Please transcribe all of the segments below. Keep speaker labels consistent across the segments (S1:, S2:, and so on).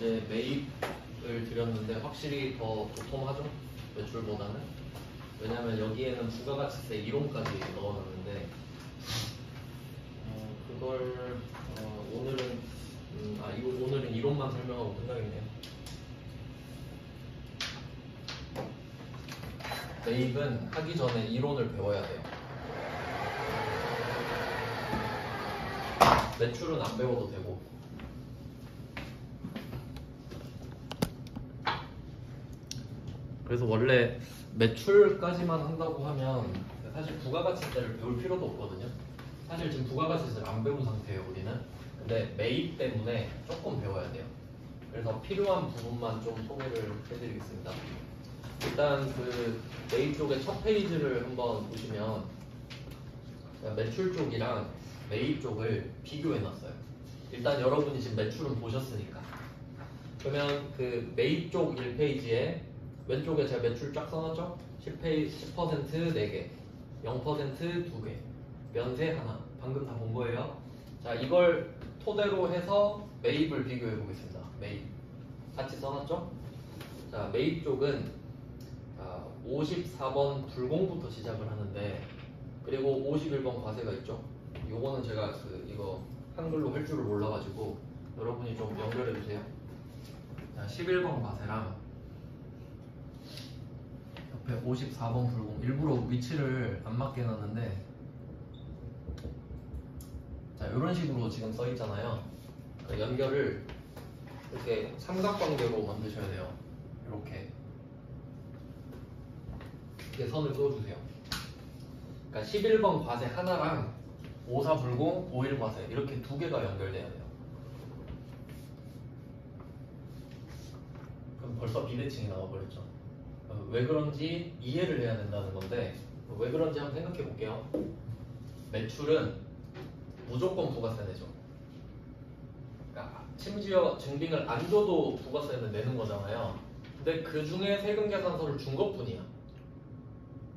S1: 이제 매입을 드렸는데 확실히 더 도톰하죠? 매출보다는. 왜냐면 여기에는 부가가치세 이론까지 넣어놨는데 그걸 오늘은 이론만 설명하고 끝나겠네요. 매입은 하기 전에 이론을 배워야 돼요. 매출은 안 배워도 되고. 그래서 원래 매출까지만 한다고 하면 사실 부가가치세를 배울 필요도 없거든요. 사실 지금 부가가치세를 안 배운 상태예요, 우리는. 근데 매입 때문에 조금 배워야 돼요. 그래서 필요한 부분만 좀 소개를 해드리겠습니다. 일단 그 매입 쪽의 첫 페이지를 한번 보시면 매출 쪽이랑 매입 쪽을 비교해놨어요. 일단 여러분이 지금 매출은 보셨으니까. 그러면 그 매입 쪽 1페이지에 왼쪽에 제가 매출 쫙 써놨죠? 10% 4개, 0% 2개, 면세 하나. 방금 다 본 거예요. 자, 이걸 토대로 해서 매입을 비교해 보겠습니다. 매입 같이 써놨죠? 자, 매입 쪽은 54번 불공부터 시작을 하는데, 그리고 51번 과세가 있죠. 요거는 제가 이거 한글로 할 줄을 몰라가지고 여러분이 좀 연결해 주세요. 자, 11번 과세랑 옆에 54번 불공, 일부러 위치를 안 맞게 놨는데, 자, 이런 식으로 지금 써 있잖아요. 그러니까 연결을 이렇게 삼각관계로 만드셔야 돼요. 이렇게 선을 그어주세요. 그러니까 11번 과세 하나랑 54 불공, 51 과세 이렇게 두 개가 연결돼야 돼요. 그럼 벌써 비대칭이 나와버렸죠. 왜 그런지 이해를 해야 된다는 건데, 왜 그런지 한번 생각해 볼게요. 매출은 무조건 부가세 내죠. 그러니까 심지어 증빙을 안 줘도 부가세는 내는 거잖아요. 근데 그 중에 세금 계산서를 준 것뿐이야.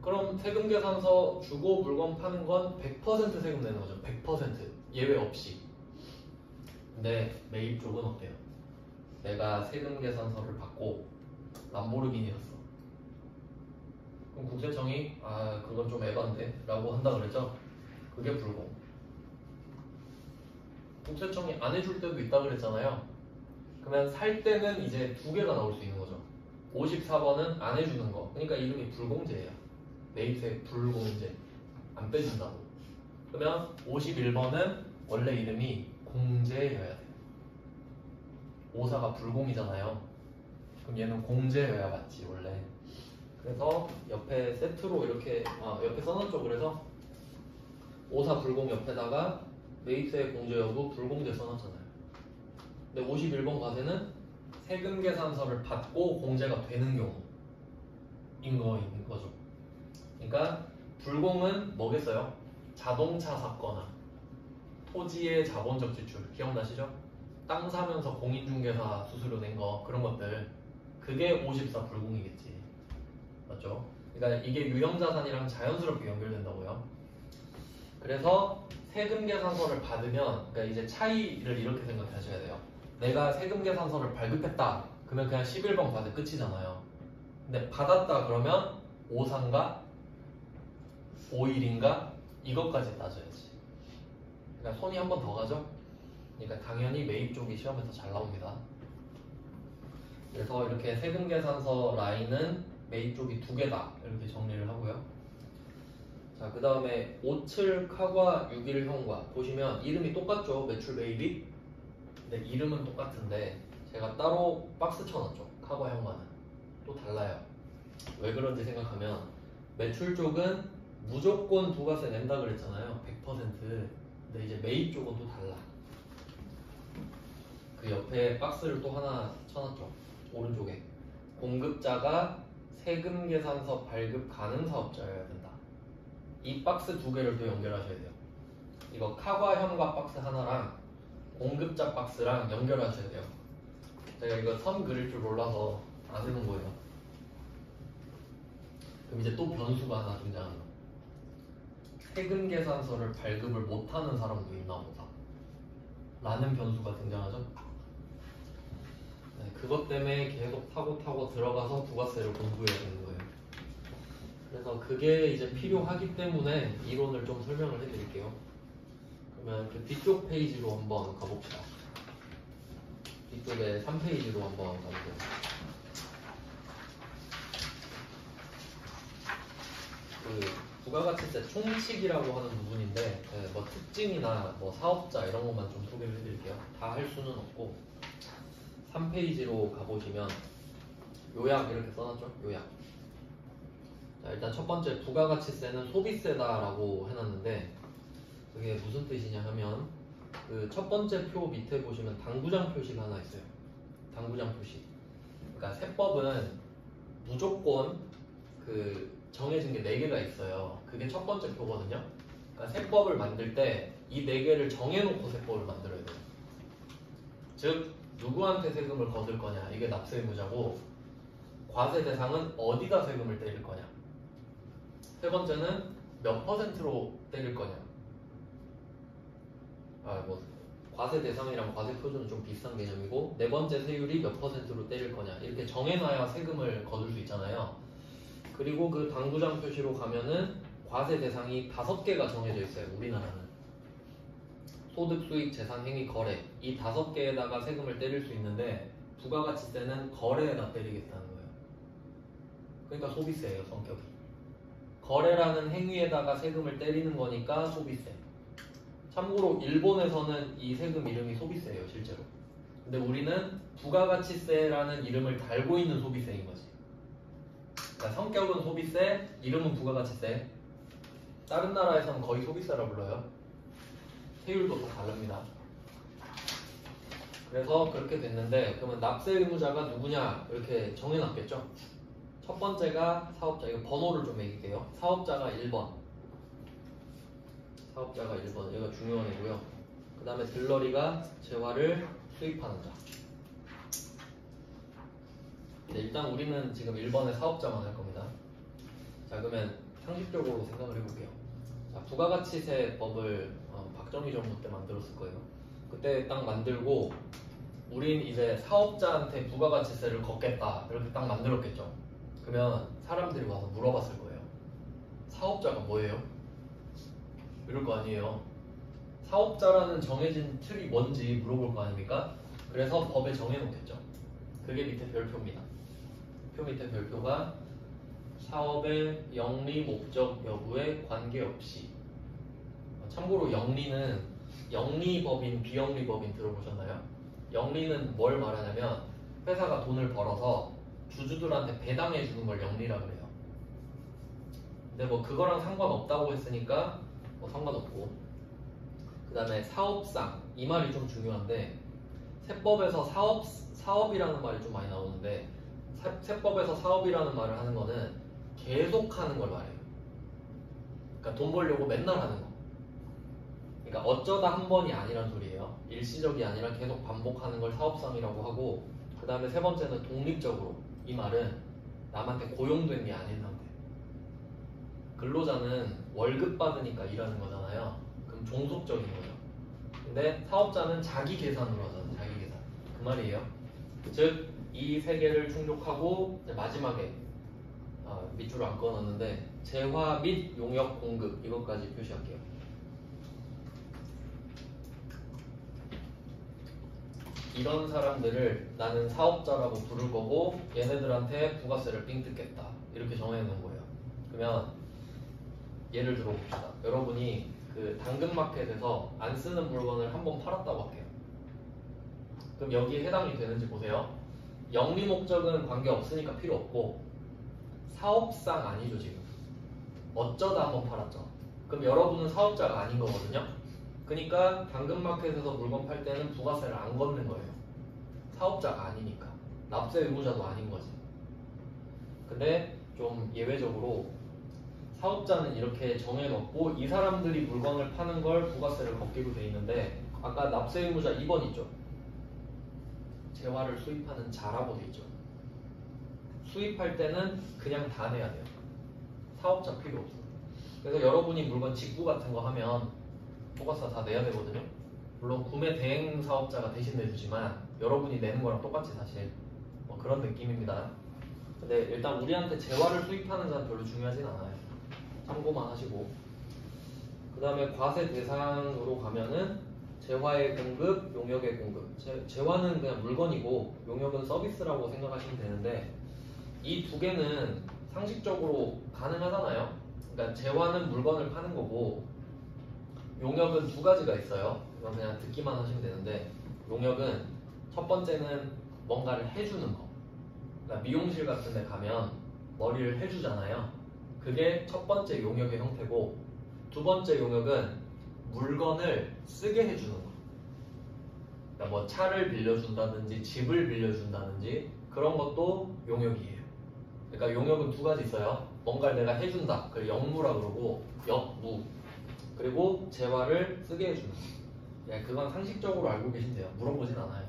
S1: 그럼 세금 계산서 주고 물건 파는 건 100% 세금 내는 거죠. 100% 예외 없이. 근데 매입 쪽은 어때요? 내가 세금 계산서를 받고 람보르기니 샀어. 그럼 국세청이 그건 좀 에반데 라고 한다 그랬죠? 그게 불공. 국세청이 안 해줄 때도 있다 그랬잖아요. 그러면 살 때는 이제 두 개가 나올 수 있는 거죠. 54번은 안 해주는 거. 그러니까 이름이 불공제예요. 매입세 불공제. 안 빼준다고. 그러면 51번은 원래 이름이 공제여야 돼요. 54가 불공이잖아요. 그럼 얘는 공제여야 맞지 원래. 그래서 옆에 세트로 이렇게 옆에 써놨죠. 그래서 54 불공 옆에다가 매입세 공제 여부 불공제 써놨잖아요. 근데 51번 과세는 세금 계산서를 받고 공제가 되는 경우인 거죠. 그러니까 불공은 뭐겠어요? 자동차 샀거나 토지의 자본적 지출 기억나시죠? 땅 사면서 공인중개사 수수료 낸 거 그런 것들, 그게 54 불공이겠지. 맞죠? 그러니까 이게 유형자산이랑 자연스럽게 연결된다고요. 그래서 세금 계산서를 받으면, 그러니까 이제 차이를 이렇게 생각하셔야 돼요. 내가 세금 계산서를 발급했다 그러면 그냥 11번 과세 끝이잖아요. 근데 받았다 그러면 53가 51인가 이것까지 따져야지. 그러니까 손이 한 번 더 가죠. 그러니까 당연히 매입 쪽이 시험에서 잘 나옵니다. 그래서 이렇게 세금 계산서 라인은 매입 쪽이 두 개다 이렇게 정리를 하고요. 자, 그 다음에 57 카과 61 형과 보시면 이름이 똑같죠. 매출 매입이. 근데 이름은 똑같은데 제가 따로 박스 쳐놨죠. 카과 형과는 또 달라요. 왜 그런지 생각하면 매출 쪽은 무조건 부가세 낸다 그랬잖아요. 100%. 근데 이제 매입 쪽은 또 달라. 그 옆에 박스를 또 하나 쳐놨죠. 오른쪽에 공급자가 세금 계산서 발급 가능 사업자여야 된다. 이 박스 두 개를 또 연결하셔야 돼요. 이거 카과 현과 박스 하나랑 공급자 박스랑 연결하셔야 돼요. 제가 이거 선 그릴 줄 몰라서 안 해놓은 거예요. 그럼 이제 또 변수가 하나 등장하는 거. 세금 계산서를 발급을 못하는 사람도 있나 보다 라는 변수가 등장하죠. 그것 때문에 계속 타고 들어가서 부가세를 공부해야 되는 거예요. 그래서 그게 이제 필요하기 때문에 이론을 좀 설명을 해드릴게요. 그러면 그 뒤쪽 페이지로 한번 가봅시다. 뒤쪽에 3페이지로 한번 가볼게요. 그 부가가치세 총칙이라고 하는 부분인데 뭐 특징이나 뭐 사업자 이런 것만 좀 소개를 해드릴게요. 다 할 수는 없고 3페이지로 가보시면 요약 이렇게 써놨죠? 요약. 자, 일단 첫 번째 부가가치세는 소비세다라고 해놨는데 그게 무슨 뜻이냐 하면 그 첫 번째 표 밑에 보시면 당구장 표시가 하나 있어요. 당구장 표시. 그러니까 세법은 무조건 그 정해진 게 4개가 있어요. 그게 첫 번째 표거든요. 그러니까 세법을 만들 때 이 4개를 정해놓고 세법을 만들어야 돼요. 즉 누구한테 세금을 거둘 거냐 이게 납세 의무자고 과세 대상은 어디다 세금을 때릴 거냐. 세 번째는 몇 퍼센트로 때릴 거냐. 뭐 과세 대상이랑 과세 표준은 좀 비슷한 개념이고 네 번째 세율이 몇 퍼센트로 때릴 거냐 이렇게 정해놔야 세금을 거둘 수 있잖아요. 그리고 그 당구장 표시로 가면은 과세 대상이 5개가 정해져 있어요. 우리나라는 소득, 수익, 재산, 행위, 거래 이 5개에다가 세금을 때릴 수 있는데 부가가치세는 거래에다 때리겠다는 거예요. 그러니까 소비세예요. 성격이 거래라는 행위에다가 세금을 때리는 거니까 소비세. 참고로 일본에서는 이 세금 이름이 소비세예요. 실제로. 근데 우리는 부가가치세라는 이름을 달고 있는 소비세인 거지. 그러니까 성격은 소비세, 이름은 부가가치세. 다른 나라에서는 거의 소비세라 불러요. 세율도 또 다릅니다. 그래서 그렇게 됐는데 그러면 납세 의무자가 누구냐 이렇게 정해놨겠죠. 첫 번째가 사업자. 이거 번호를 좀 매길게요. 사업자가 1번. 사업자가 1번. 얘가 중요한 애고요. 그 다음에 들러리가 재화를 수입하는 자. 네, 일단 우리는 지금 1번의 사업자만 할 겁니다. 자, 그러면 상식적으로 생각을 해볼게요. 자, 부가가치세법을 박정희 정부 때 만들었을 거예요. 그때 딱 만들고 우린 이제 사업자한테 부가가치세를 걷겠다 이렇게 딱 만들었겠죠. 그러면 사람들이 와서 물어봤을 거예요. 사업자가 뭐예요? 이럴 거 아니에요. 사업자라는 정해진 틀이 뭔지 물어볼 거 아닙니까? 그래서 법에 정해놓겠죠. 그게 밑에 별표입니다. 표 밑에 별표가 사업의 영리 목적 여부에 관계없이. 참고로 영리는 영리법인, 비영리법인 들어보셨나요? 영리는 뭘 말하냐면 회사가 돈을 벌어서 주주들한테 배당해 주는 걸 영리라 그래요. 근데 뭐 그거랑 상관없다고 했으니까 뭐 상관없고. 그 다음에 사업상, 이 말이 좀 중요한데 세법에서 사업이라는 말이 좀 많이 나오는데 세법에서 사업이라는 말을 하는 거는 계속하는 걸 말해요. 그러니까 돈 벌려고 맨날 하는 거. 그러니까 어쩌다 한 번이 아니란 소리예요. 일시적이 아니라 계속 반복하는 걸 사업상이라고 하고, 그 다음에 세 번째는 독립적으로. 이 말은 남한테 고용된 게 아닌 상태. 근로자는 월급 받으니까 일하는 거잖아요. 그럼 종속적인 거죠. 근데 사업자는 자기 계산으로 하잖아요. 자기 계산. 그 말이에요. 즉 이 세 개를 충족하고 마지막에 밑줄을 안 꺼놨는데 재화 및 용역 공급 이것까지 표시할게요. 이런 사람들을 나는 사업자라고 부를 거고 얘네들한테 부가세를 삥 뜯겠다 이렇게 정해놓는 거예요. 그러면 예를 들어 봅시다. 여러분이 그 당근마켓에서 안 쓰는 물건을 한번 팔았다고 할게요. 그럼 여기에 해당이 되는지 보세요. 영리 목적은 관계없으니까 필요 없고 사업상 아니죠 지금. 어쩌다 한번 팔았죠. 그럼 여러분은 사업자가 아닌 거거든요. 그러니까 당근마켓에서 물건 팔 때는 부가세를 안 걷는 거예요. 사업자가 아니니까. 납세 의무자도 아닌 거지. 근데 좀 예외적으로 사업자는 이렇게 정해놓고 이 사람들이 물건을 파는 걸 부가세를 걷기로 돼 있는데 아까 납세 의무자 2번 있죠. 재화를 수입하는 자라고 돼 있죠. 수입할 때는 그냥 다 내야 돼요. 사업자 필요 없어요. 그래서 여러분이 물건 직구 같은 거 하면 부가세 다 내야 되거든요. 물론 구매 대행 사업자가 대신 내주지만 여러분이 내는 거랑 똑같이 사실. 그런 느낌입니다. 근데 일단 우리한테 재화를 수입하는 자는 별로 중요하진 않아요. 참고만 하시고. 그 다음에 과세 대상으로 가면은 재화의 공급, 용역의 공급. 재화는 그냥 물건이고 용역은 서비스라고 생각하시면 되는데 이 두 개는 상식적으로 가능하잖아요. 그러니까 재화는 물건을 파는 거고 용역은 두 가지가 있어요. 이건 그냥 듣기만 하시면 되는데 용역은 첫 번째는 뭔가를 해주는 거. 그러니까 미용실 같은 데 가면 머리를 해주잖아요. 그게 첫 번째 용역의 형태고 두 번째 용역은 물건을 쓰게 해주는 거. 그러니까 뭐 차를 빌려준다든지 집을 빌려준다든지 그런 것도 용역이에요. 그러니까 용역은 두 가지 있어요. 뭔가를 내가 해준다. 그걸 역무라 그러고 역무. 그리고 재화를 쓰게 해주는 거. 그건 상식적으로 알고 계시면 돼요. 물어보진 않아요.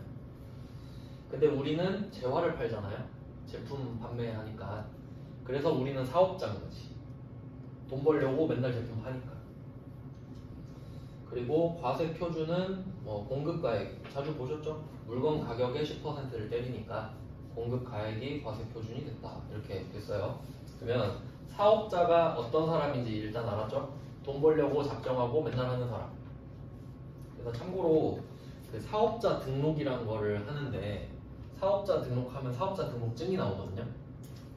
S1: 근데 우리는 재화를 팔잖아요. 제품 판매하니까. 그래서 우리는 사업자인 거지. 돈 벌려고 맨날 제품 파니까. 그리고 과세 표준은 뭐 공급가액 자주 보셨죠? 물건 가격의 10%를 때리니까 공급가액이 과세 표준이 됐다. 이렇게 됐어요. 그러면 사업자가 어떤 사람인지 일단 알았죠? 돈 벌려고 작정하고 맨날 하는 사람. 그래서 참고로 그 사업자 등록이라는 거를 하는데 사업자 등록하면 사업자 등록증이 나오거든요.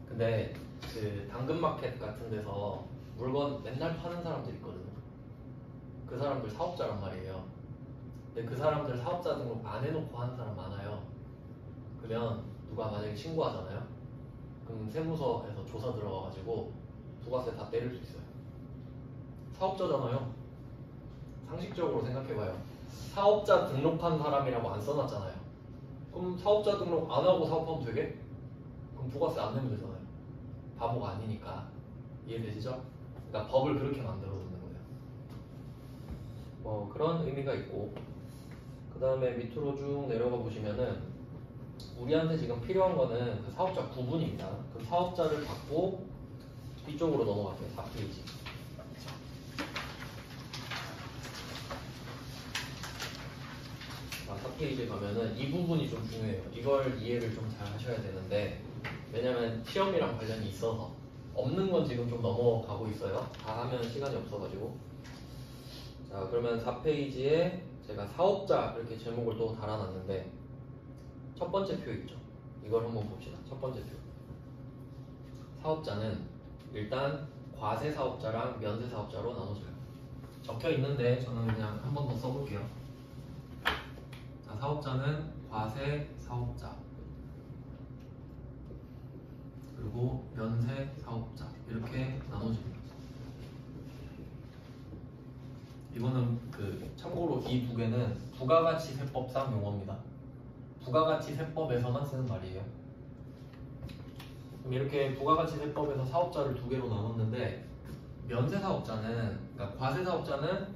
S1: 근데 그 당근마켓 같은 데서 물건 맨날 파는 사람들 있거든요. 그 사람들 사업자란 말이에요. 근데 그 사람들 사업자 등록 안 해놓고 하는 사람 많아요. 그러면 누가 만약에 신고하잖아요. 그럼 세무서에서 조사 들어가가지고 부가세 다 때릴 수 있어요. 사업자잖아요. 상식적으로 생각해봐요. 사업자 등록한 사람이라고 안 써놨잖아요. 그럼 사업자 등록 안 하고 사업하면 되게? 그럼 부가세 안 내면 되잖아요. 바보가 아니니까. 이해되시죠? 그러니까 법을 그렇게 만들어 두는 거예요. 그런 의미가 있고 그 다음에 밑으로 쭉 내려가 보시면은 우리한테 지금 필요한 거는 그 사업자 구분입니다. 그 사업자를 받고 뒤쪽으로 넘어갈게요. 4페이지. 자, 4페이지에 가면은 이 부분이 좀 중요해요. 이걸 이해를 좀 잘 하셔야 되는데 왜냐면 시험이랑 관련이 있어서 없는 건 지금 좀 넘어가고 있어요. 다 하면 시간이 없어가지고. 자, 그러면 4페이지에 제가 사업자 이렇게 제목을 또 달아놨는데 첫 번째 표 있죠. 이걸 한번 봅시다. 첫 번째 표. 사업자는 일단 과세 사업자랑 면세 사업자로 나눠져요. 적혀 있는데 저는 그냥 한 번 더 써볼게요. 자, 사업자는 과세 사업자 그리고 면세 사업자 이렇게 나눠집니다. 이거는 참고로 이 두 개는 부가가치세법상 용어입니다. 부가가치세법에서만 쓰는 말이에요. 그럼 이렇게 부가가치세법에서 사업자를 두 개로 나눴는데 면세사업자는 그러니까 과세사업자는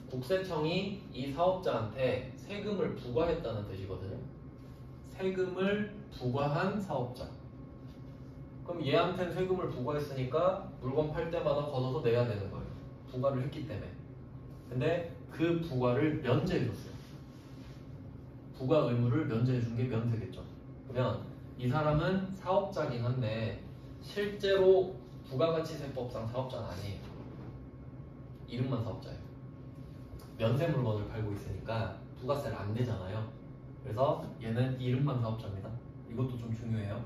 S1: 국세청이 이 사업자한테 세금을 부과했다는 뜻이거든요. 세금을 부과한 사업자. 그럼 얘한테는 세금을 부과했으니까 물건 팔 때마다 걷어서 내야 되는 거예요. 부과를 했기 때문에. 근데 그 부과를 면제해줬어요. 부과 의무를 면제해준 게 면세겠죠. 그러면 이 사람은 사업자긴 한데 실제로 부가가치세법상 사업자는 아니에요. 이름만 사업자예요. 면세 물건을 팔고 있으니까 부가세를 안 내잖아요. 그래서 얘는 이름만 사업자입니다. 이것도 좀 중요해요.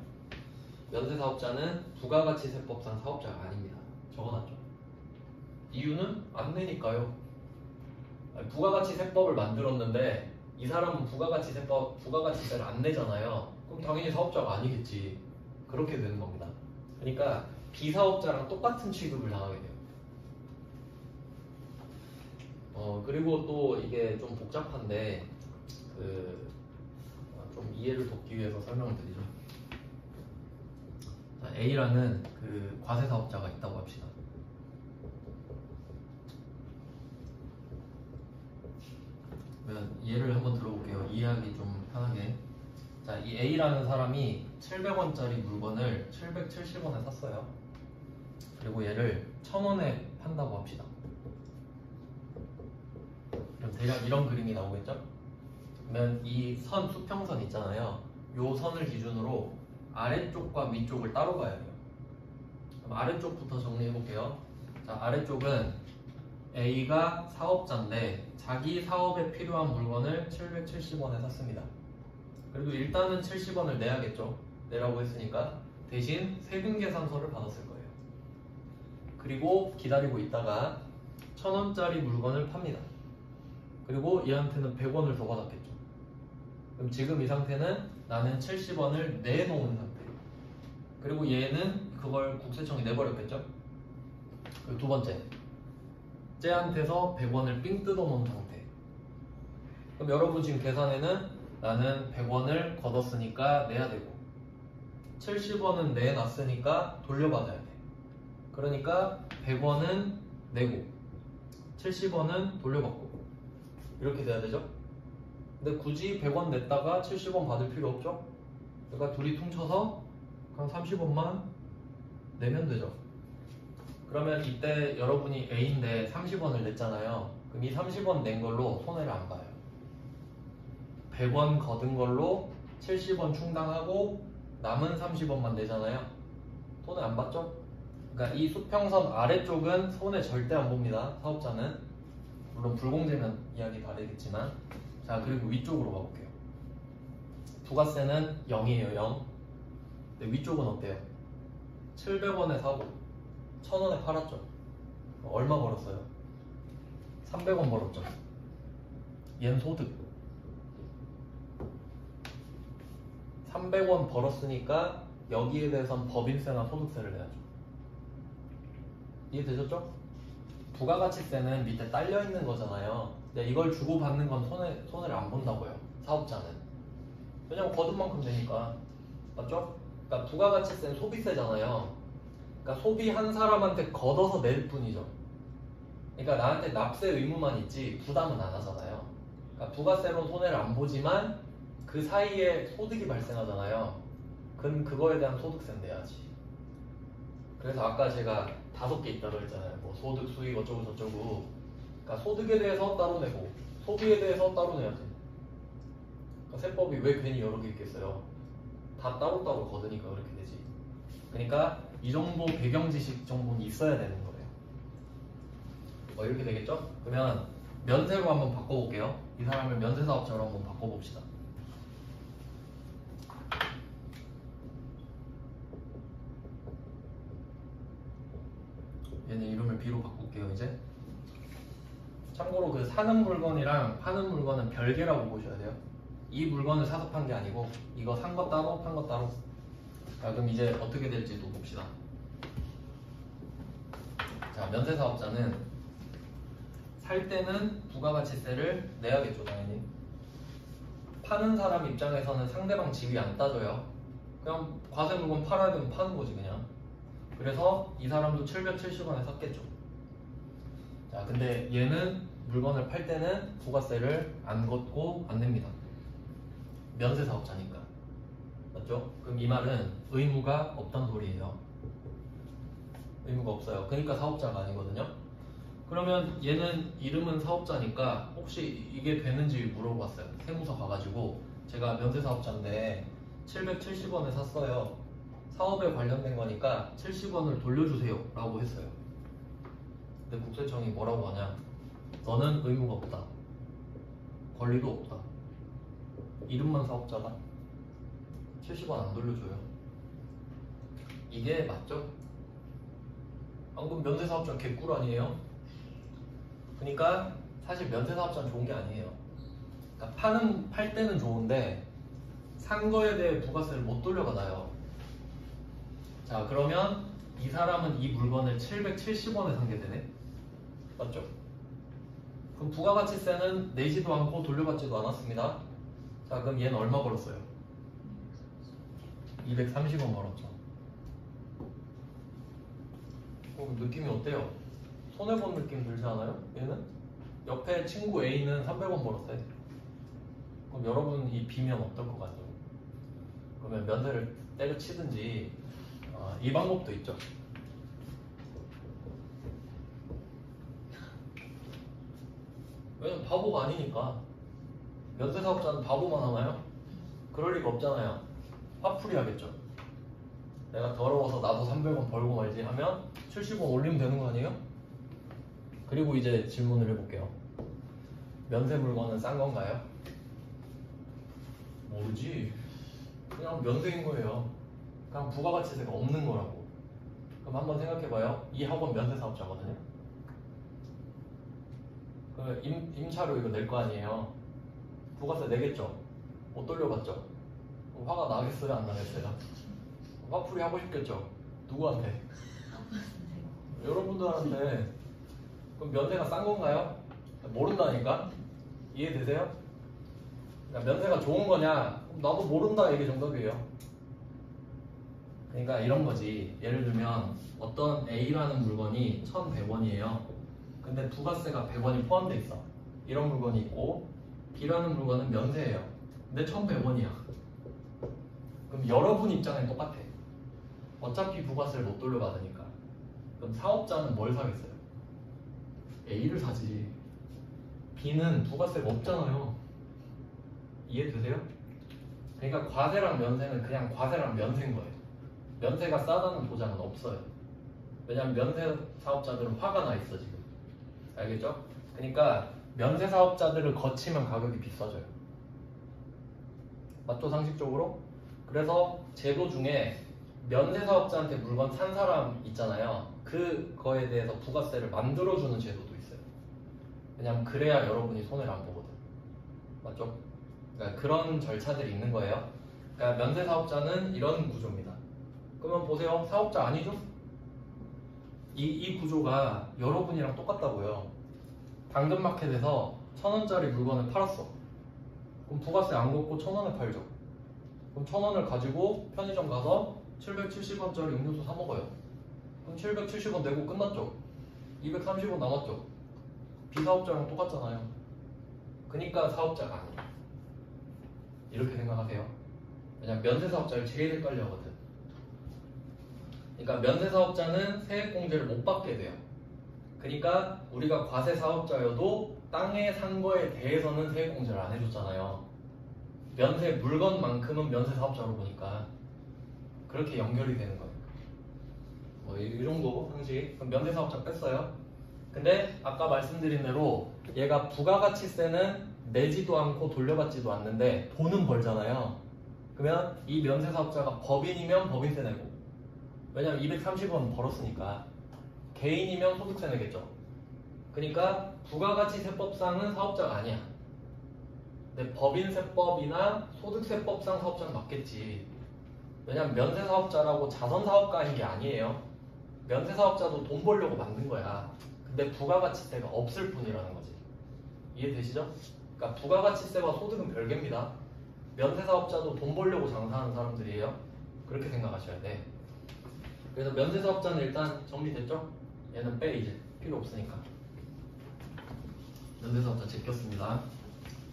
S1: 면세 사업자는 부가가치세법상 사업자가 아닙니다. 적어놨죠. 이유는 안 내니까요. 부가가치세법을 만들었는데 이 사람은 부가가치세를 안 내잖아요. 그럼 당연히 사업자가 아니겠지. 그렇게 되는 겁니다. 그러니까 비사업자랑 똑같은 취급을 당하게 돼요. 그리고 또 이게 좀 복잡한데 좀 이해를 돕기 위해서 설명을 드리죠. 자, A라는 과세사업자가 있다고 합시다. 그러면 예를 한번 들어볼게요. 이해하기 좀 편하게. 자, 이 A라는 사람이 700원짜리 물건을 770원에 샀어요. 그리고 얘를 1000원에 판다고 합시다. 그럼 대략 이런 그림이 나오겠죠? 그러면 이 수평선 있잖아요. 요 선을 기준으로 아래쪽과 위쪽을 따로 봐야 돼요. 그럼 아래쪽부터 정리해 볼게요. 자, 아래쪽은 A가 사업자인데 자기 사업에 필요한 물건을 770원에 샀습니다. 그래도 일단은 70원을 내야겠죠. 내라고 했으니까 대신 세금 계산서를 받았을 거예요. 그리고 기다리고 있다가 1000원짜리 물건을 팝니다. 그리고 얘한테는 100원을 더 받았겠죠. 그럼 지금 이 상태는 나는 70원을 내놓은 상태예요. 그리고 얘는 그걸 국세청이 내버렸겠죠. 그리고 두 번째, 쟤한테서 100원을 삥 뜯어놓은 상태. 그럼 여러분 지금 계산에는 나는 100원을 걷었으니까 내야 되고 70원은 내놨으니까 돌려받아야 돼. 그러니까 100원은 내고 70원은 돌려받고 이렇게 돼야 되죠. 근데 굳이 100원 냈다가 70원 받을 필요 없죠. 그러니까 둘이 퉁쳐서 그냥 30원만 내면 되죠. 그러면 이때 여러분이 A인데 30원을 냈잖아요. 그럼 이 30원 낸 걸로 손해를 안 봐요. 100원 거둔 걸로 70원 충당하고 남은 30원만 내잖아요. 손해 안 봤죠? 그러니까 이 수평선 아래쪽은 손해 절대 안 봅니다. 사업자는. 물론 불공제면 이야기 다르겠지만. 자, 그리고 위쪽으로 가볼게요. 부가세는 0이에요. 0. 근데 위쪽은 어때요? 700원에 사고 1000원에 팔았죠. 얼마 벌었어요? 300원 벌었죠. 얜 소득 300원 벌었으니까 여기에 대해선 법인세나 소득세를 내야죠. 이해되셨죠? 부가가치세는 밑에 딸려 있는 거잖아요. 근데 이걸 주고 받는 건 손해를 안 본다고요. 사업자는. 왜냐면 거둔 만큼 되니까. 맞죠? 그러니까 부가가치세는 소비세잖아요. 그러니까 소비한 사람한테 걷어서 낼 뿐이죠. 그러니까 나한테 납세 의무만 있지 부담은 안 하잖아요. 그러니까 부가세로 손해를 안 보지만 그 사이에 소득이 발생하잖아요. 그럼 그거에 대한 소득세는 내야지. 그래서 아까 제가 5개 있다고 했잖아요. 뭐 소득, 수익 어쩌고 저쩌고. 그러니까 소득에 대해서 따로 내고 소비에 대해서 따로 내야지. 그러니까 세법이 왜 괜히 여러 개 있겠어요. 다 따로따로 거두니까 그렇게 되지. 그러니까 이 정도 배경 지식 정도는 있어야 되는 거예요. 이렇게 되겠죠? 그러면 면세로 한번 바꿔볼게요. 이 사람을 면세사업자로 한번 바꿔봅시다. 얘는 이름을 B로 바꿀게요. 이제 참고로 그 사는 물건이랑 파는 물건은 별개라고 보셔야 돼요. 이 물건을 사서 판 게 아니고 이거 산 거 따로 판 거 따로. 자, 그럼 이제 어떻게 될지도 봅시다. 자, 면세사업자는 살 때는 부가가치세를 내야겠죠, 당연히. 파는 사람 입장에서는 상대방 지위 안 따져요. 그냥 과세 물건 팔아야 되면 파는 거지 그냥. 그래서 이 사람도 770원에 샀겠죠. 자, 근데 얘는 물건을 팔 때는 부가세를 안 걷고 안 냅니다. 면세사업자니까. 맞죠? 그럼 이 말은 의무가 없단 소리예요. 의무가 없어요. 그러니까 사업자가 아니거든요. 그러면 얘는 이름은 사업자니까 혹시 이게 되는지 물어봤어요. 세무서 가가지고 제가 면세사업자인데 770원에 샀어요. 사업에 관련된 거니까 70원을 돌려주세요 라고 했어요. 근데 국세청이 뭐라고 하냐? 너는 의무가 없다. 권리도 없다. 이름만 사업자다. 70원 안 돌려줘요. 이게 맞죠? 방금 면세사업자는 개꿀 아니에요? 그러니까 사실 면세사업자는 좋은 게 아니에요. 그러니까 팔 때는 좋은데 산 거에 대해 부가세를 못 돌려받아요. 자, 그러면 이 사람은 이 물건을 770원에 산 게 되네? 맞죠? 그럼 부가가치세는 내지도 않고 돌려받지도 않았습니다. 자, 그럼 얘는 얼마 벌었어요? 230원 벌었죠. 느낌이 어때요? 손해본 느낌 들지 않아요? 얘는? 옆에 친구 A는 300원 벌었대. 그럼 여러분 이 B면 어떨 것 같아요? 그러면 면세를 때려치든지 이 방법도 있죠. 왜냐면 바보가 아니니까. 면세사업자는 바보만 하나요? 그럴 리가 없잖아요. 화풀이 하겠죠. 내가 더러워서 나도 300원 벌고 말지 하면 70원 올리면 되는 거 아니에요? 그리고 이제 질문을 해볼게요. 면세 물건은 싼 건가요? 모르지. 그냥 면세인 거예요. 그냥 부가가치세가 없는 거라고. 그럼 한번 생각해봐요. 이 학원 면세 사업자거든요. 그 임차료 이거 낼 거 아니에요. 부가세 내겠죠? 못 돌려받죠? 그럼 화가 나겠어요? 안 나겠어요? 화풀이 하고 싶겠죠? 누구한테? 여러분들한테. 그럼 면세가 싼 건가요? 모른다니까? 이해되세요? 그러니까 면세가 좋은 거냐? 나도 모른다 이게 정답이에요. 그러니까 이런 거지. 예를 들면 어떤 A라는 물건이 1,100원이에요. 근데 부가세가 100원이 포함되어 있어. 이런 물건이 있고 B라는 물건은 면세예요. 근데 1,100원이야. 그럼 여러분 입장엔 똑같아. 어차피 부가세를 못 돌려받으니까. 그럼 사업자는 뭘 사겠어요? A를 사지. B는 부가세가 없잖아요. 이해되세요? 그러니까 과세랑 면세는 그냥 과세랑 면세인 거예요. 면세가 싸다는 보장은 없어요. 왜냐면 면세 사업자들은 화가 나 있어 지금. 알겠죠? 그러니까 면세 사업자들을 거치면 가격이 비싸져요. 맞죠? 상식적으로? 그래서 제도 중에 면세 사업자한테 물건 산 사람 있잖아요. 그거에 대해서 부가세를 만들어주는 제도도 있어요. 왜냐면 그래야 여러분이 손해를 안 보거든. 맞죠? 그러니까 그런 절차들이 있는 거예요. 그러니까 면세 사업자는 이런 구조입니다. 그러면 보세요. 사업자 아니죠? 이 구조가 여러분이랑 똑같다고요. 당근마켓에서 1,000원짜리 물건을 팔았어. 그럼 부가세 안 걷고 1,000원에 팔죠. 그럼 1,000원을 가지고 편의점 가서 770원짜리 음료수 사 먹어요. 그럼 770원 내고 끝났죠. 230원 남았죠. 비사업자랑 똑같잖아요. 그러니까 사업자가 아니에요. 이렇게 생각하세요. 왜냐면 면세 사업자를 제일 헷갈려 하거든. 그러니까 면세 사업자는 세액공제를 못 받게 돼요. 그러니까 우리가 과세 사업자여도 땅에 산 거에 대해서는 세액공제를 안 해줬잖아요. 면세 물건만큼은 면세 사업자로 보니까 그렇게 연결이 되는 거예요. 뭐 이 정도 상식. 그럼 면세 사업자 뺐어요. 근데 아까 말씀드린 대로 얘가 부가가치세는 내지도 않고 돌려받지도 않는데 돈은 벌잖아요. 그러면 이 면세 사업자가 법인이면 법인세 내고, 왜냐면 230원 벌었으니까. 개인이면 소득세 내겠죠. 그러니까 부가가치세법상은 사업자가 아니야. 근데 법인세법이나 소득세법상 사업자는 맞겠지. 왜냐면 면세사업자라고 자선사업가인 게 아니에요. 면세사업자도 돈 벌려고 만든 거야. 근데 부가가치세가 없을 뿐이라는 거지. 이해되시죠? 그러니까 부가가치세와 소득은 별개입니다. 면세사업자도 돈 벌려고 장사하는 사람들이에요. 그렇게 생각하셔야 돼. 그래서 면세사업자는 일단 정리됐죠? 얘는 빼 이제. 필요 없으니까. 면세사업자 제꼈습니다.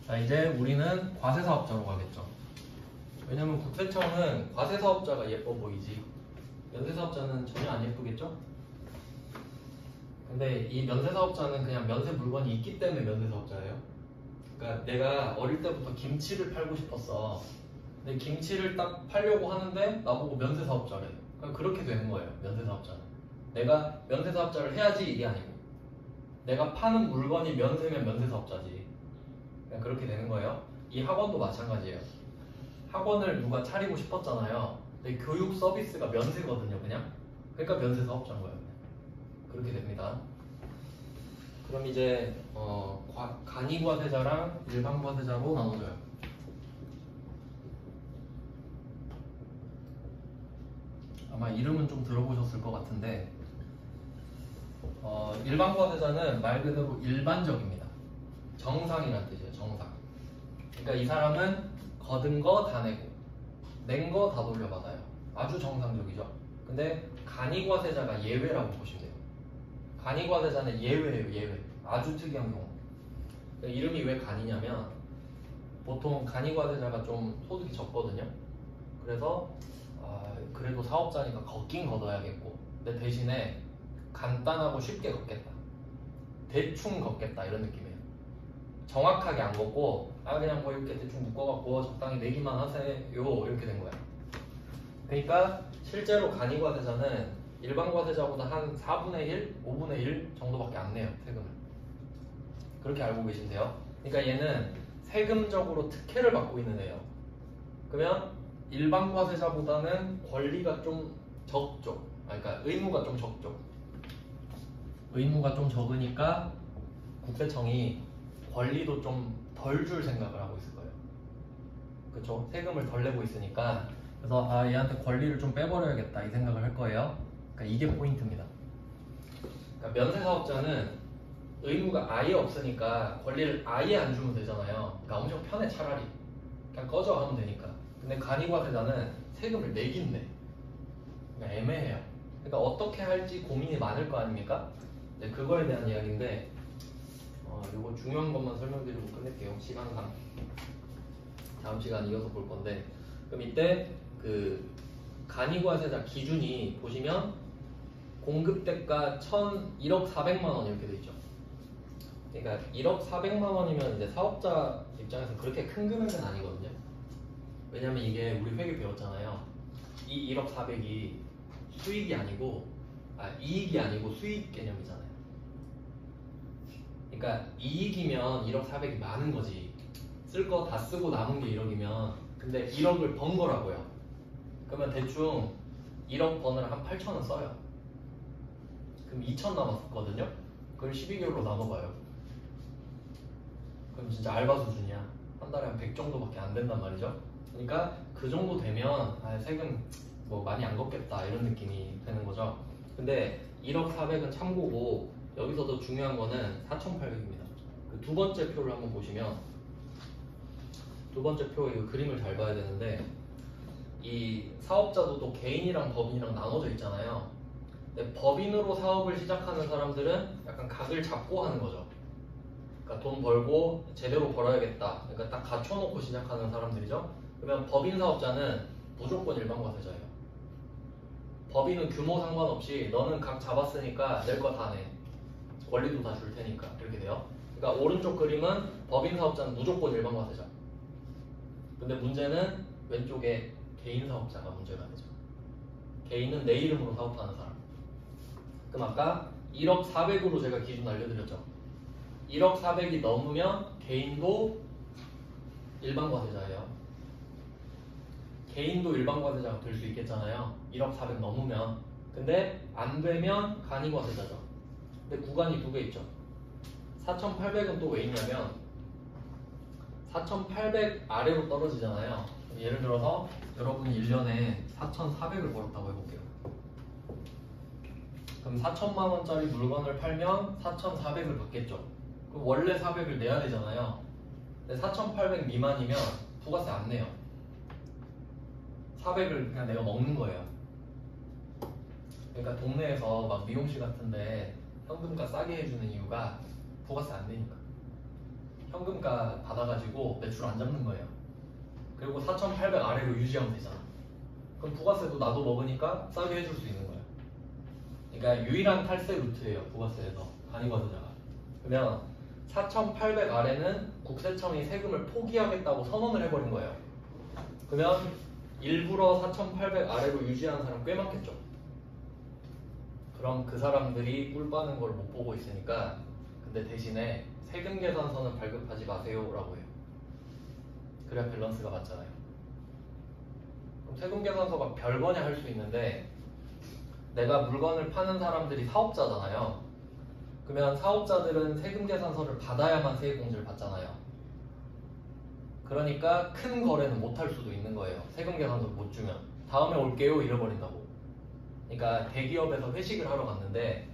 S1: 자, 이제 우리는 과세사업자로 가겠죠. 왜냐면 국세청은 과세사업자가 예뻐 보이지 면세사업자는 전혀 안 예쁘겠죠? 근데 이 면세사업자는 그냥 면세 물건이 있기 때문에 면세사업자예요. 그러니까 내가 어릴 때부터 김치를 팔고 싶었어. 근데 김치를 딱 팔려고 하는데 나보고 면세사업자래. 그러니까 그렇게 되는 거예요. 면세사업자는. 내가 면세사업자를 해야지 이게 아니고, 내가 파는 물건이 면세면 면세사업자지. 그냥 그렇게 되는 거예요. 이 학원도 마찬가지예요. 학원을 누가 차리고 싶었잖아요. 근데 교육 서비스가 면세거든요, 그냥. 그러니까 면세 사업자인 거예요. 그렇게 됩니다. 그럼 이제 간이과세자랑 일반과세자로 나눠져요. 아마 이름은 좀 들어보셨을 것 같은데, 일반과세자는 말 그대로 일반적입니다. 정상이라는 뜻이에요, 정상. 그러니까 이 사람은 거둔 거 다 내고 낸 거 다 돌려받아요. 아주 정상적이죠. 근데 간이과세자가 예외라고 보시면 돼요. 간이과세자는 예외예요, 예외. 아주 특이한 경우. 그러니까 이름이 왜 간이냐면 보통 간이과세자가 좀 소득이 적거든요. 그래서 그래도 사업자니까 걷긴 걷어야겠고, 근데 대신에 간단하고 쉽게 걷겠다, 대충 걷겠다 이런 느낌이에요. 정확하게 안 걷고 그냥 뭐 이렇게 대충 묶어갖고 적당히 내기만 하세요 이렇게 된 거야. 그러니까 실제로 간이과세자는 일반과세자보다 한 4분의 1, 5분의 1 정도밖에 안 내요, 세금을. 그렇게 알고 계시면 돼요. 그러니까 얘는 세금적으로 특혜를 받고 있는 애예요. 그러면 일반과세자보다는 권리가 좀 적죠. 그러니까 의무가 좀 적죠. 의무가 좀 적으니까 국세청이 권리도 좀 덜 줄 생각을 하고 있을 거예요. 그렇죠? 세금을 덜 내고 있으니까. 그래서 아, 얘한테 권리를 좀 빼버려야겠다 이 생각을 할 거예요. 그러니까 이게 포인트입니다. 그러니까 면세사업자는 의무가 아예 없으니까 권리를 아예 안 주면 되잖아요. 그러니까 엄청 편해 차라리. 그냥 꺼져 하면 되니까. 근데 간이과세자는 세금을 내긴 내. 그러니까 애매해요. 그러니까 어떻게 할지 고민이 많을 거 아닙니까? 네, 그거에 대한 이야기인데 이거 중요한 것만 설명드리고 끝낼게요. 시간상 다음 시간 이어서 볼 건데, 그럼 이때 그 간이과세자 기준이 보시면 공급대가 1억 400만 원 이렇게 돼 있죠. 그러니까 1억 400만 원이면 이제 사업자 입장에서 그렇게 큰 금액은 아니거든요. 왜냐면 이게 우리 회계 배웠잖아요. 이 1억 400이 수익이 아니고 이익이 아니고 수익 개념이잖아요. 그러니까 이익이면 1억 400이 많은 거지. 쓸 거 다 쓰고 남은 게 1억이면. 근데 1억을 번 거라고요. 그러면 대충 1억 번을 한 8천원 써요. 그럼 2천 남았거든요. 그걸 12개월로 나눠봐요. 그럼 진짜 알바 수준이야. 한 달에 한 100 정도밖에 안 된단 말이죠. 그러니까 그 정도 되면 세금 뭐 많이 안 걷겠다 이런 느낌이 되는 거죠. 근데 1억 400은 참고고, 여기서도 중요한 거는 4,800입니다. 그 두 번째 표를 한번 보시면, 두 번째 표 이거 그림을 잘 봐야 되는데, 이 사업자도 또 개인이랑 법인이랑 나눠져 있잖아요. 근데 법인으로 사업을 시작하는 사람들은 약간 각을 잡고 하는 거죠. 그러니까 돈 벌고 제대로 벌어야겠다. 그러니까 딱 갖춰놓고 시작하는 사람들이죠. 그러면 법인 사업자는 무조건 일반과세자예요. 법인은 규모 상관없이 너는 각 잡았으니까 낼 거 다 내. 권리도 다 줄 테니까. 이렇게 돼요. 그러니까 오른쪽 그림은 법인 사업자는 무조건 일반과세자. 근데 문제는 왼쪽에 개인 사업자가 문제가 되죠. 개인은 내 이름으로 사업하는 사람. 그럼 아까 1억 400으로 제가 기준 알려드렸죠. 1억 400이 넘으면 개인도 일반과세자예요. 개인도 일반과세자가 될 수 있겠잖아요. 1억 400 넘으면. 근데 안 되면 간이과세자죠. 근데 구간이 두 개 있죠. 4,800은 또 왜 있냐면 4,800 아래로 떨어지잖아요. 예를 들어서 여러분이 1년에 4,400을 벌었다고 해볼게요. 그럼 4천만 원짜리 물건을 팔면 4,400을 받겠죠. 그럼 원래 400을 내야 되잖아요. 근데 4,800 미만이면 부가세 안 내요. 400을 그냥 내가 먹는 거예요. 그러니까 동네에서 막 미용실 같은데 현금가 싸게 해주는 이유가 부가세 안 내니까. 현금가 받아가지고 매출 안 잡는 거예요. 그리고 4,800 아래로 유지하면 되잖아. 그럼 부가세도 나도 먹으니까 싸게 해줄 수 있는 거예요. 그러니까 유일한 탈세 루트예요. 부가세에서 간이과세자가. 그러면 4,800 아래는 국세청이 세금을 포기하겠다고 선언을 해버린 거예요. 그러면 일부러 4,800 아래로 유지하는 사람 꽤 많겠죠. 그럼 그 사람들이 꿀 빠는 걸 못 보고 있으니까, 근데 대신에 세금 계산서는 발급하지 마세요 라고 해요. 그래야 밸런스가 맞잖아요. 그럼 세금 계산서가 별거냐 할 수 있는데, 내가 물건을 파는 사람들이 사업자잖아요. 그러면 사업자들은 세금 계산서를 받아야만 세액공제를 받잖아요. 그러니까 큰 거래는 못 할 수도 있는 거예요. 세금 계산서를 못 주면. 다음에 올게요 잃어버린다고. 그러니까 대기업에서 회식을 하러 갔는데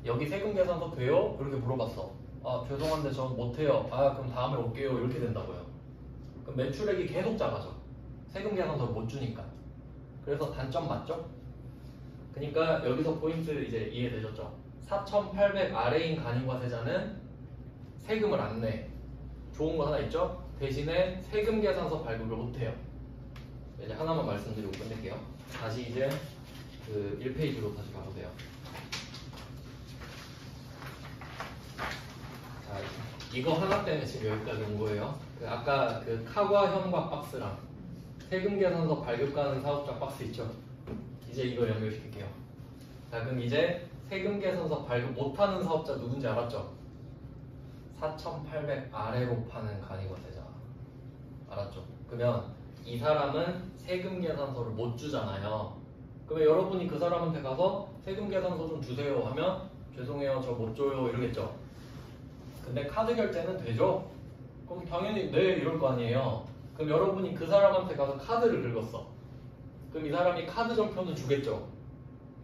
S1: 여기 세금 계산서 돼요? 이렇게 물어봤어. 아 죄송한데 전 못해요. 아 그럼 다음에 올게요. 이렇게 된다고요. 그럼 매출액이 계속 작아져. 세금 계산서를 못 주니까. 그래서 단점 맞죠? 그러니까 여기서 포인트 이제 이해되셨죠? 4,800 아래인 간이과세자는 세금을 안 내. 좋은 거 하나 있죠? 대신에 세금 계산서 발급을 못해요. 이제 하나만 말씀드리고 끝낼게요. 다시 이제 그 1페이지로 다시 가보세요. 자, 이거 하나 때문에 지금 여기까지 온 거예요. 그 아까 그 카과 현과 박스랑 세금 계산서 발급가는 사업자 박스 있죠? 이제 이거 연결시킬게요. 자, 그럼 이제 세금 계산서 발급 못하는 사업자 누군지 알았죠? 4,800 아래로 파는 간이거세자. 알았죠? 그러면 이 사람은 세금 계산서를 못 주잖아요. 그러면 여러분이 그 사람한테 가서 세금 계산서 좀 주세요 하면 죄송해요 저 못 줘요 이러겠죠. 근데 카드 결제는 되죠? 그럼 당연히 네 이럴 거 아니에요. 그럼 여러분이 그 사람한테 가서 카드를 긁었어. 그럼 이 사람이 카드 전표는 주겠죠.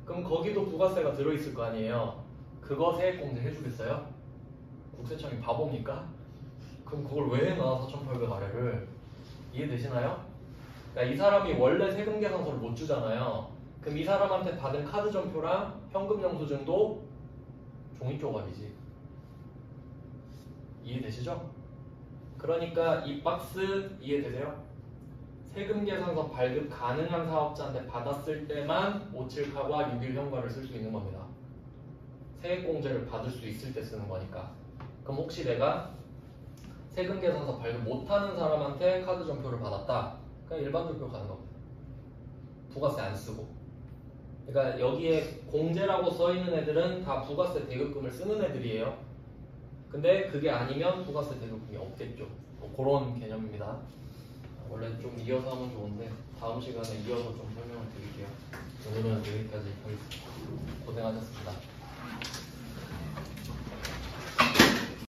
S1: 그럼 거기도 부가세가 들어있을 거 아니에요. 그거 세액공제 해주겠어요? 국세청이 바보입니까? 그럼 그걸 왜 해놔 4,800 아래를. 이해되시나요? 그러니까 이 사람이 원래 세금 계산서를 못 주잖아요. 그럼 이 사람한테 받은 카드 전표랑 현금 영수증도 종이 조각이지. 이해되시죠? 그러니까 이 박스 이해되세요? 세금 계산서 발급 가능한 사업자한테 받았을 때만 57카와 6일 현관을 쓸 수 있는 겁니다. 세액공제를 받을 수 있을 때 쓰는 거니까. 그럼 혹시 내가 세금 계산서 발급 못하는 사람한테 카드 전표를 받았다. 그냥 일반 전표 가는 겁니다. 부가세 안 쓰고. 그러니까 여기에 공제라고 써 있는 애들은 다 부가세 대급금을 쓰는 애들이에요. 근데 그게 아니면 부가세 대급금이 없겠죠. 뭐 그런 개념입니다. 원래 좀 이어서 하면 좋은데 다음 시간에 이어서 좀 설명을 드릴게요. 오늘은 여기까지 하겠습니다. 고생하셨습니다.